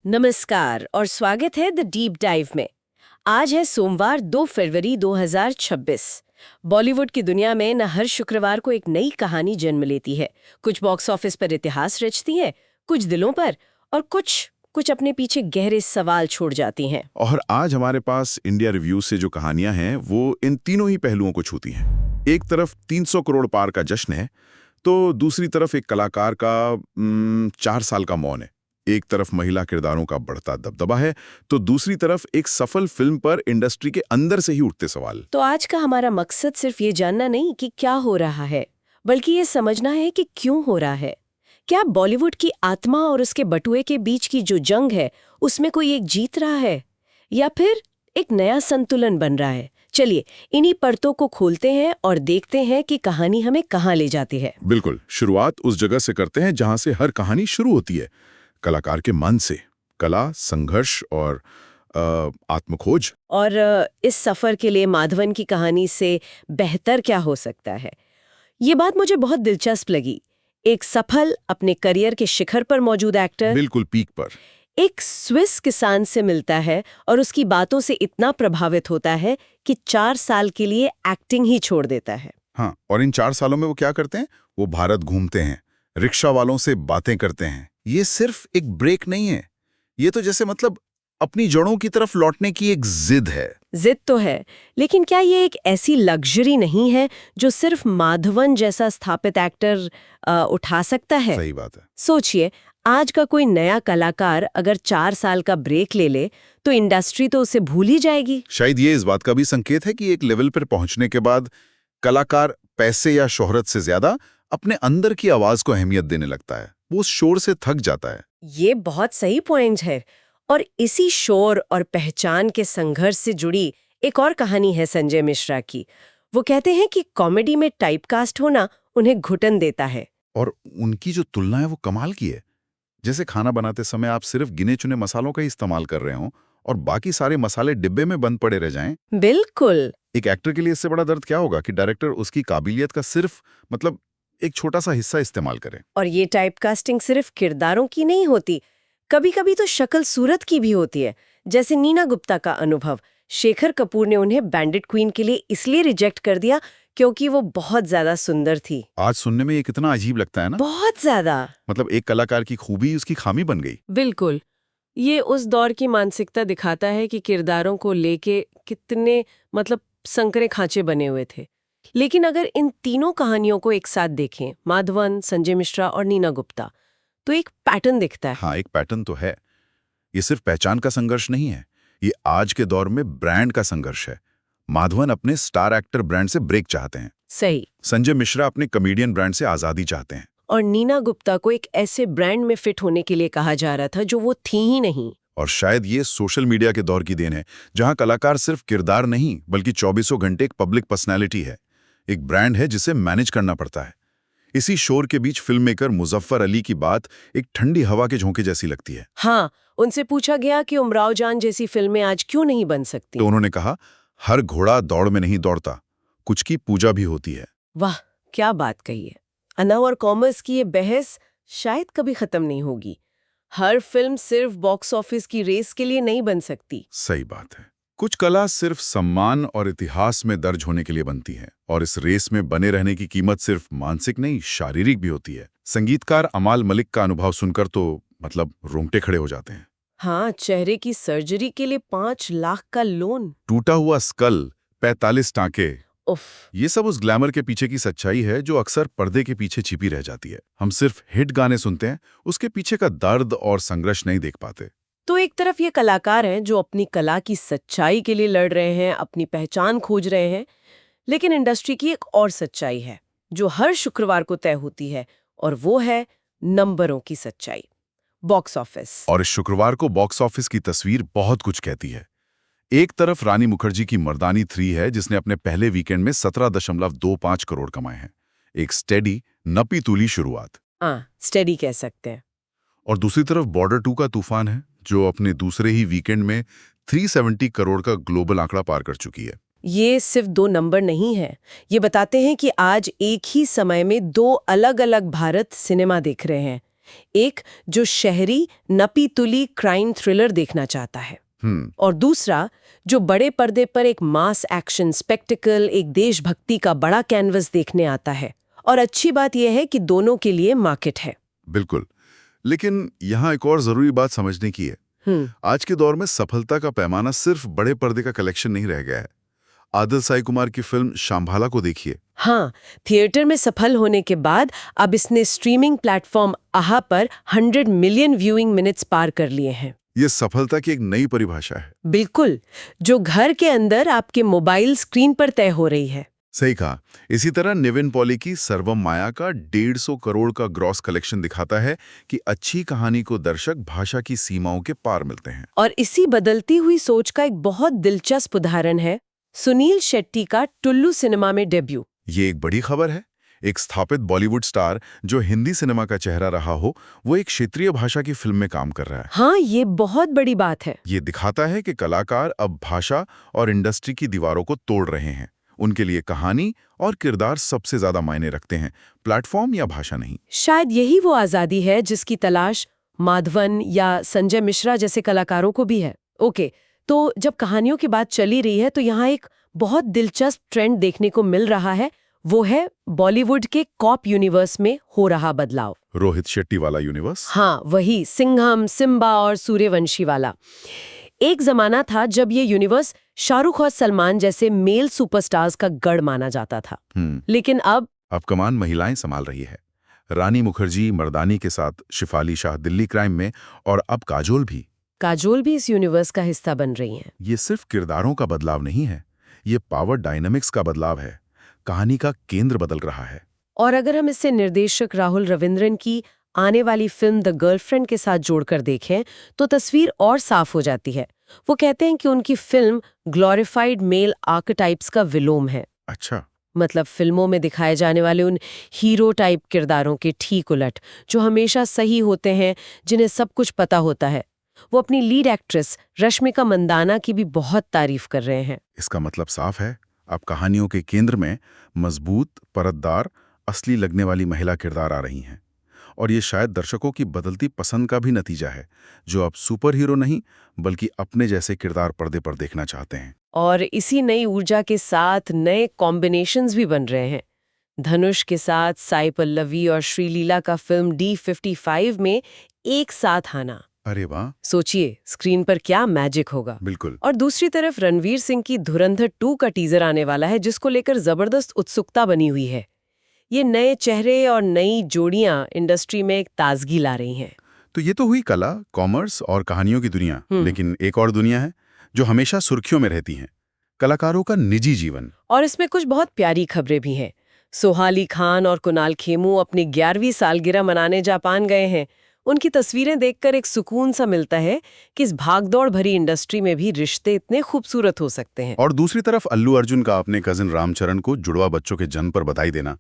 नमस्कार और स्वागत है द डीप डाइव में। आज है सोमवार 2 फरवरी 2026। बॉलीवुड की दुनिया में न हर शुक्रवार को एक नई कहानी जन्म लेती है। कुछ बॉक्स ऑफिस पर इतिहास रचती है, कुछ दिलों पर, और कुछ अपने पीछे गहरे सवाल छोड़ जाती हैं। और आज हमारे पास इंडिया रिव्यू से जो कहानियां हैं वो इन तीनों ही पहलुओं को छूती हैं। एक तरफ 300 करोड़ पार का जश्न है, तो दूसरी तरफ एक कलाकार का 4 साल का मौन है। एक तरफ महिला किरदारों का बढ़ता दबदबा है, तो दूसरी तरफ एक सफल फिल्म पर इंडस्ट्री के अंदर से ही उठते सवाल। तो आज का हमारा मकसद सिर्फ ये जानना नहीं कि क्या हो रहा है, बल्कि ये समझना है कि क्यों हो रहा है। क्या बॉलीवुड की आत्मा और उसके बटुए के बीच की जो जंग है उसमें कोई एक जीत रहा है, या फिर एक नया संतुलन बन रहा है? चलिए इन्हीं परतों को खोलते हैं और देखते हैं कि कहानी हमें कहाँ ले जाती है। बिल्कुल, शुरुआत उस जगह से करते हैं जहां से हर कहानी शुरू होती है, कलाकार के मन से। कला, संघर्ष और आत्मखोज। और इस सफर के लिए माधवन की कहानी से बेहतर क्या हो सकता है? ये बात मुझे बहुत दिलचस्प लगी। एक सफल, अपने करियर के शिखर पर मौजूद एक्टर बिल्कुल पीक पर एक स्विस किसान से मिलता है और उसकी बातों से इतना प्रभावित होता है कि 4 साल के लिए एक्टिंग ही छोड़ देता है। हाँ, और इन 4 सालों में वो क्या करते हैं? वो भारत घूमते हैं, रिक्शा वालों से बातें करते हैं। ये सिर्फ एक ब्रेक नहीं है, ये तो जैसे अपनी जड़ों की तरफ लौटने की एक जिद है। जिद तो है, लेकिन क्या ये एक ऐसी लग्जरी नहीं है जो सिर्फ माधवन जैसा स्थापित एक्टर उठा सकता है? सही बात है। सोचिए, आज का कोई नया कलाकार अगर 4 साल का ब्रेक ले ले तो इंडस्ट्री तो उसे भूल ही जाएगी। शायद ये इस बात का भी संकेत है कि एक लेवल पर पहुंचने के बाद कलाकार पैसे या शोहरत से ज्यादा अपने अंदर की आवाज को अहमियत देने लगता है। वो उस शोर से थक जाता है। ये बहुत सही पॉइंट है। और इसी शोर और पहचान के संघर्ष से जुड़ी एक और कहानी है संजय मिश्रा की। वो कहते हैं कि कॉमेडी में टाइपकास्ट होना उन्हें घुटन देता है। और उनकी जो तुलना है वो कमाल की है। जैसे खाना बनाते समय आप सिर्फ गिने चुने मसालों का ही इस्तेमाल कर रहे हो और बाकी सारे मसाले डिब्बे में बंद पड़े रह जाएं। बिल्कुल। एक एक्टर के लिए इससे बड़ा दर्द क्या होगा कि डायरेक्टर उसकी काबिलियत का सिर्फ एक छोटा सा हिस्सा इस्तेमाल करे। और ये टाइपकास्टिंग सिर्फ किरदारों की नहीं होती, कभी कभी तो शक्ल सूरत की भी होती है। जैसे नीना गुप्ता का अनुभव। शेखर कपूर ने उन्हें बैंडिट क्वीन के लिए इसलिए रिजेक्ट कर दिया क्योंकि वो बहुत ज्यादा सुंदर थी। आज सुनने में ये कितना अजीब लगता है ना। बहुत ज्यादा। एक कलाकार की खूबी उसकी खामी बन गई। बिल्कुल। ये उस दौर की मानसिकता दिखाता है कि किरदारों को लेके कितने संकरे खांचे बने हुए थे। लेकिन अगर इन तीनों कहानियों को एक साथ देखें, माधवन, संजय मिश्रा और नीना गुप्ता, तो एक पैटर्न दिखता है। हाँ, एक पैटर्न तो है। ये सिर्फ पहचान का संघर्ष नहीं है, ये आज के दौर में ब्रांड का संघर्ष है। माधवन अपने स्टार एक्टर ब्रांड से ब्रेक चाहते हैं। सही। संजय मिश्रा अपने कॉमेडियन ब्रांड से आजादी चाहते हैं। और नीना गुप्ता को एक ऐसे ब्रांड में फिट होने के लिए कहा जा रहा था जो वो थी ही नहीं। और शायद ये सोशल मीडिया के दौर की देन है, जहां कलाकार सिर्फ किरदार नहीं बल्कि 24 घंटे एक पब्लिक पर्सनैलिटी है, एक ब्रांड है जिसे मैनेज करना पड़ता है। इसी शोर के बीच फिल्म मेकर मुजफ्फर अली की बात एक ठंडी हवा के झोंके जैसी लगती है। हाँ, उनसे पूछा गया कि उमराव जान जैसी फिल्में आज क्यों नहीं बन सकती, तो उन्होंने कहा, हर घोड़ा दौड़ में नहीं दौड़ता, कुछ की पूजा भी होती है। वाह, क्या बात कही है। अनव और कॉमर्स की ये बहस शायद कभी खत्म नहीं होगी। हर फिल्म सिर्फ बॉक्स ऑफिस की रेस के लिए नहीं बन सकती। सही बात है। कुछ कला सिर्फ सम्मान और इतिहास में दर्ज होने के लिए बनती है, और इस रेस में बने रहने की कीमत सिर्फ मानसिक नहीं, शारीरिक भी होती है। संगीतकार अमाल मलिक का अनुभव सुनकर तो रोंगटे खड़े हो जाते हैं। हाँ, चेहरे की सर्जरी के लिए 5 लाख का लोन, टूटा हुआ स्कल, 45 टांके। उफ। ये सब उस ग्लैमर के पीछे की सच्चाई है जो अक्सर पर्दे के पीछे छिपी रह जाती है। हम सिर्फ हिट गाने सुनते हैं, उसके पीछे का दर्द और संघर्ष नहीं देख पाते। तो एक तरफ ये कलाकार हैं जो अपनी कला की सच्चाई के लिए लड़ रहे हैं, अपनी पहचान खोज रहे हैं, लेकिन इंडस्ट्री की एक और सच्चाई है जो हर शुक्रवार को तय होती है, और वो है नंबरों की सच्चाई, बॉक्स ऑफिस। और इस शुक्रवार को बॉक्स ऑफिस की तस्वीर बहुत कुछ कहती है। एक तरफ रानी मुखर्जी की मर्दानी 3 है, जिसने अपने पहले वीकेंड में 17.25 करोड़ कमाए हैं। एक स्टेडी, नपी तुली शुरुआत। हाँ, स्टेडी कह सकते हैं। और दूसरी तरफ बॉर्डर 2 का तूफान है, जो अपने दूसरे ही वीकेंड में 370 करोड़ का ग्लोबल आंकड़ा पार कर चुकी है। ये सिर्फ 2 नंबर नहीं है, ये बताते हैं कि आज एक ही समय में 2 अलग अलग भारत सिनेमा देख रहे हैं। एक जो शहरी नपी तुली क्राइम थ्रिलर देखना चाहता है, और दूसरा जो बड़े पर्दे पर एक मास एक्शन स्पेक्टिकल, एक देशभक्ति का बड़ा कैनवस देखने आता है। और अच्छी बात यह है कि दोनों के लिए मार्केट है। बिल्कुल, लेकिन यहाँ एक और जरूरी बात समझने की है। आज के दौर में सफलता का पैमाना सिर्फ बड़े पर्दे का कलेक्शन नहीं रह गया है। आदिल साई कुमार की फिल्म शांभाला को देखिए। हाँ, थिएटर में सफल होने के बाद अब इसने स्ट्रीमिंग प्लेटफॉर्म आहा पर 100 मिलियन व्यूइंग मिनट्स पार कर लिए हैं। ये सफलता की एक नई परिभाषा है। बिल्कुल, जो घर के अंदर आपके मोबाइल स्क्रीन पर तय हो रही है। सही कहा। इसी तरह निविन पॉली की सर्वम माया का 150 करोड़ का ग्रॉस कलेक्शन दिखाता है कि अच्छी कहानी को दर्शक भाषा की सीमाओं के पार मिलते हैं। और इसी बदलती हुई सोच का एक बहुत दिलचस्प उदाहरण है सुनील शेट्टी का टुल्लू सिनेमा में डेब्यू। ये एक बड़ी खबर है। एक स्थापित बॉलीवुड स्टार जो हिंदी सिनेमा का चेहरा रहा हो, वो एक क्षेत्रीय भाषा की फिल्म में काम कर रहा है। हाँ, ये बहुत बड़ी बात है। ये दिखाता है कि कलाकार अब भाषा और इंडस्ट्री की दीवारों को तोड़ रहे हैं। उनके लिए कहानी और किरदार सबसे ज्यादा मायने रखते हैं, प्लेटफॉर्म या भाषा नहीं। शायद यही वो आजादी है जिसकी तलाश माधवन या संजय मिश्रा जैसे कलाकारों को भी है। ओके, तो जब कहानियों की बात चली रही है तो यहाँ एक बहुत दिलचस्प ट्रेंड देखने को मिल रहा है। वो है बॉलीवुड के कॉप यूनिवर्स में हो रहा बदलाव। रोहित शेट्टी वाला यूनिवर्स? हाँ, वही सिंघम, सिम्बा और सूर्यवंशी वाला। एक जमाना था जब ये यूनिवर्स शाहरुख और सलमान जैसे मेल सुपरस्टार्स का गढ़ माना जाता था। लेकिन अब कमान महिलाएं संभाल रही है। रानी मुखर्जी मर्दानी के साथ शिफाली शाह दिल्ली क्राइम में, और अब काजोल भी इस यूनिवर्स का हिस्सा बन रही हैं। ये सिर्फ किरदारों का बदलाव नहीं है, ये पावर डायनामिक्स का बदलाव है। कहानी का केंद्र बदल रहा है। और अगर हम इसे निर्देशक राहुल रविंद्रन की आने वाली फिल्म द गर्लफ्रेंड के साथ जोड़कर देखें तो तस्वीर और साफ हो जाती है। वो कहते हैं कि उनकी फिल्म ग्लोरिफाइड मेल आर्केटाइप्स का विलोम है। अच्छा। मतलब फिल्मों में दिखाए जाने वाले उन हीरो टाइप किरदारों के ठीक उलट, जो हमेशा सही होते हैं, जिन्हें सब कुछ पता होता है। वो अपनी लीड एक्ट्रेस रश्मिका मंदाना की भी बहुत तारीफ कर रहे हैं। इसका मतलब साफ है, अब कहानियों के केंद्र में मजबूत, परतदार, असली लगने वाली महिला किरदार आ रही हैं। और ये शायद दर्शकों की बदलती पसंद का भी नतीजा है, जो अब सुपर हीरो नहीं बल्कि अपने जैसे किरदार पर्दे पर देखना चाहते हैं। और इसी नई ऊर्जा के साथ नए कॉम्बिनेशंस भी बन रहे हैं। धनुष के साथ साई पल्लवी और श्रीलीला का फिल्म D55 में एक साथ आना, अरे वाह! सोचिए स्क्रीन पर क्या मैजिक होगा। बिल्कुल। और दूसरी तरफ रणवीर सिंह की धुरंधर 2 का टीजर आने वाला है, जिसको लेकर जबरदस्त उत्सुकता बनी हुई है। ये नए चेहरे और नई जोड़ियां इंडस्ट्री में एक ताजगी ला रही हैं। तो ये तो हुई कला, कॉमर्स और कहानियों की दुनिया। लेकिन एक और दुनिया है जो हमेशा सुर्खियों में रहती है, कलाकारों का निजी जीवन। और इसमें कुछ बहुत प्यारी खबरें भी हैं। सोहाली खान और कुणाल खेमू अपनी 11वीं सालगिरह मनाने जापान गए हैं। उनकी तस्वीरें देखकर एक सुकून सा मिलता है कि इस भागदौड़ भरी इंडस्ट्री में भी रिश्ते इतने खूबसूरत हो सकते हैं। और दूसरी तरफ अल्लू अर्जुन का अपने कजिन रामचरण को जुड़वा बच्चों के जन्म पर बधाई देना,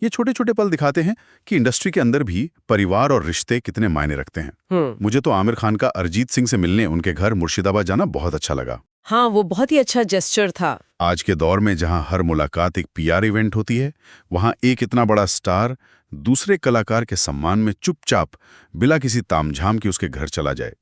ये छोटे छोटे पल दिखाते हैं कि इंडस्ट्री के अंदर भी परिवार और रिश्ते कितने मायने रखते हैं। मुझे तो आमिर खान का अरिजीत सिंह से मिलने उनके घर मुर्शिदाबाद जाना बहुत अच्छा लगा। हाँ, वो बहुत ही अच्छा जेस्चर था। आज के दौर में जहां हर मुलाकात एक PR इवेंट होती है, वहां एक इतना बड़ा स्टार दूसरे कलाकार के सम्मान में चुपचाप बिना किसी तामझाम के उसके घर चला जाए,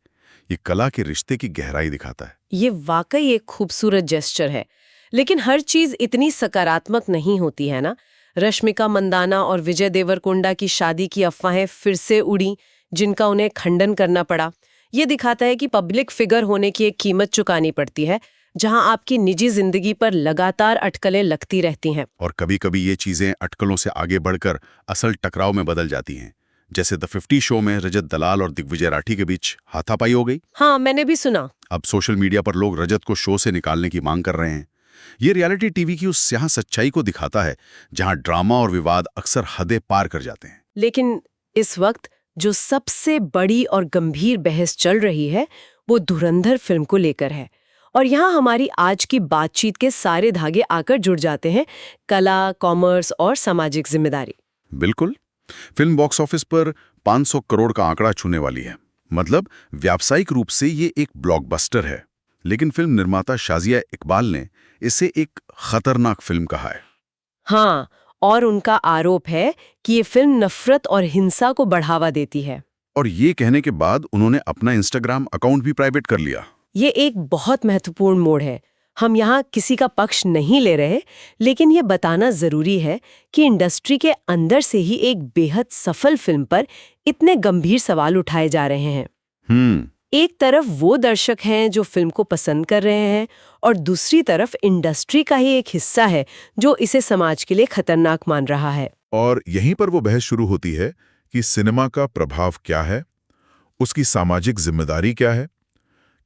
ये कला के रिश्ते की गहराई दिखाता है। ये वाकई एक खूबसूरत जेस्चर है। लेकिन हर चीज इतनी सकारात्मक नहीं होती है ना। रश्मिका मंदाना और विजय देवरकोंडा की शादी की अफवाहें फिर से उड़ी, जिनका उन्हें खंडन करना पड़ा। ये दिखाता है कि पब्लिक फिगर होने की एक कीमत चुकानी पड़ती है, जहां आपकी निजी जिंदगी पर लगातार अटकलें लगती रहती हैं। और कभी कभी ये चीजें अटकलों से आगे बढ़कर असल टकराव में बदल जाती हैं। जैसे द 50 शो में रजत दलाल और दिग्विजय राठी के बीच हाथापाई हो गई। हाँ, मैंने भी सुना। अब सोशल मीडिया पर लोग रजत को शो से निकालने की मांग कर रहे हैं। ये रियलिटी टीवी की उस स्याह सच्चाई को दिखाता है जहां ड्रामा और विवाद अक्सर हदें पार कर जाते हैं। लेकिन इस वक्त जो सबसे बड़ी और गंभीर बहस चल रही है वो धुरंधर फिल्म को लेकर है। और यहाँ हमारी आज की बातचीत के सारे धागे आकर जुड़ जाते हैं, कला, कॉमर्स और सामाजिक जिम्मेदारी। बिल्कुल। फिल्म बॉक्स ऑफिस पर 500 करोड़ का आंकड़ा छूने वाली है। मतलब व्यावसायिक रूप से ये एक ब्लॉकबस्टर है। लेकिन फिल्म निर्माता शाजिया इकबाल ने इसे एक खतरनाक फिल्म कहा है। हाँ, और उनका आरोप है कि ये फिल्म नफरत और हिंसा को बढ़ावा देती है। और ये कहने के बाद उन्होंने अपना इंस्टाग्राम अकाउंट भी प्राइवेट कर लिया। ये एक बहुत महत्वपूर्ण मोड़ है। हम यहाँ किसी का पक्ष नहीं ले रहे, लेकिन ये बताना जरूरी है कि इंडस्ट्री के अंदर से ही एक बेहद सफल फिल्म पर इतने गंभीर सवाल उठाए जा रहे हैं। एक तरफ वो दर्शक हैं जो फिल्म को पसंद कर रहे हैं और दूसरी तरफ इंडस्ट्री का ही एक हिस्सा है जो इसे समाज के लिए खतरनाक मान रहा है। और यहीं पर वो बहस शुरू होती है कि सिनेमा का प्रभाव क्या है, उसकी सामाजिक जिम्मेदारी क्या है,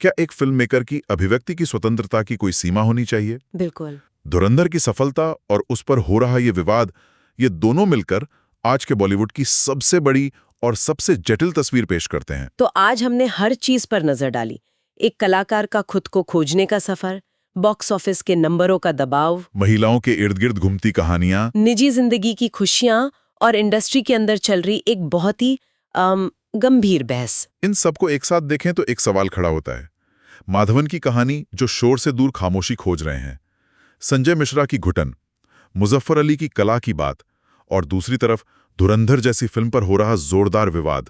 क्या एक फिल्म मेकर की अभिव्यक्ति की स्वतंत्रता की कोई सीमा होनी चाहिए। बिल्कुल। धुरंधर की सफलता और उस पर हो रहा ये विवाद, ये दोनों मिलकर आज के बॉलीवुड की सबसे बड़ी और सबसे जटिल तस्वीर पेश करते हैं। तो आज हमने हर चीज पर नजर डाली। एक कलाकार का खुद को खोजने का सफर, बॉक्स ऑफिस के नंबरों का दबाव, महिलाओं के इर्द गिर्द घूमती कहानियां, निजी जिंदगी की खुशियां और इंडस्ट्री के अंदर चल रही एक बहुत ही गंभीर बहस। इन सबको एक साथ देखें तो एक सवाल खड़ा होता है। माधवन की कहानी जो शोर से दूर खामोशी खोज रहे हैं, संजय मिश्रा की घुटन, मुजफ्फर अली की कला की बात, और दूसरी तरफ धुरंधर जैसी फिल्म पर हो रहा जोरदार विवाद,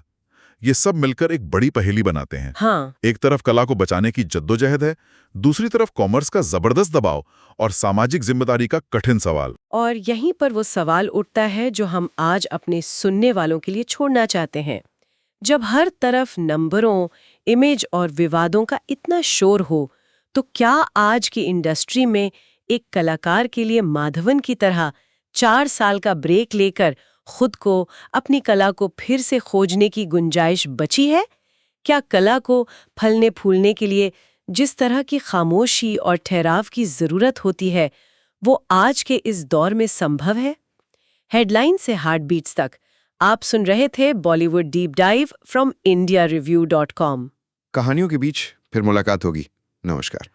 ये सब मिलकर एक बड़ी पहेली बनाते हैं। हाँ। एक तरफ कला को बचाने की जद्दोजहद है, दूसरी तरफ कॉमर्स का जबरदस्त दबाव और सामाजिक जिम्मेदारी का कठिन सवाल। और यहीं पर वो सवाल उठता है जो हम आज अपने सुनने वालों के लिए छोड़ना चाहते हैं। जब हर तरफ नंबरों, इमेज और विवादों का इतना शोर हो, तो क्या आज की इंडस्ट्री में एक कलाकार के लिए माधवन की तरह 4 साल का ब्रेक लेकर खुद को, अपनी कला को फिर से खोजने की गुंजाइश बची है? क्या कला को फलने फूलने के लिए जिस तरह की खामोशी और ठहराव की जरूरत होती है, वो आज के इस दौर में संभव है? हेडलाइन से हार्ट बीट्स तक आप सुन रहे थे Bollywood deep dive from indiareview.com। कहानियों के बीच फिर मुलाकात होगी। नमस्कार।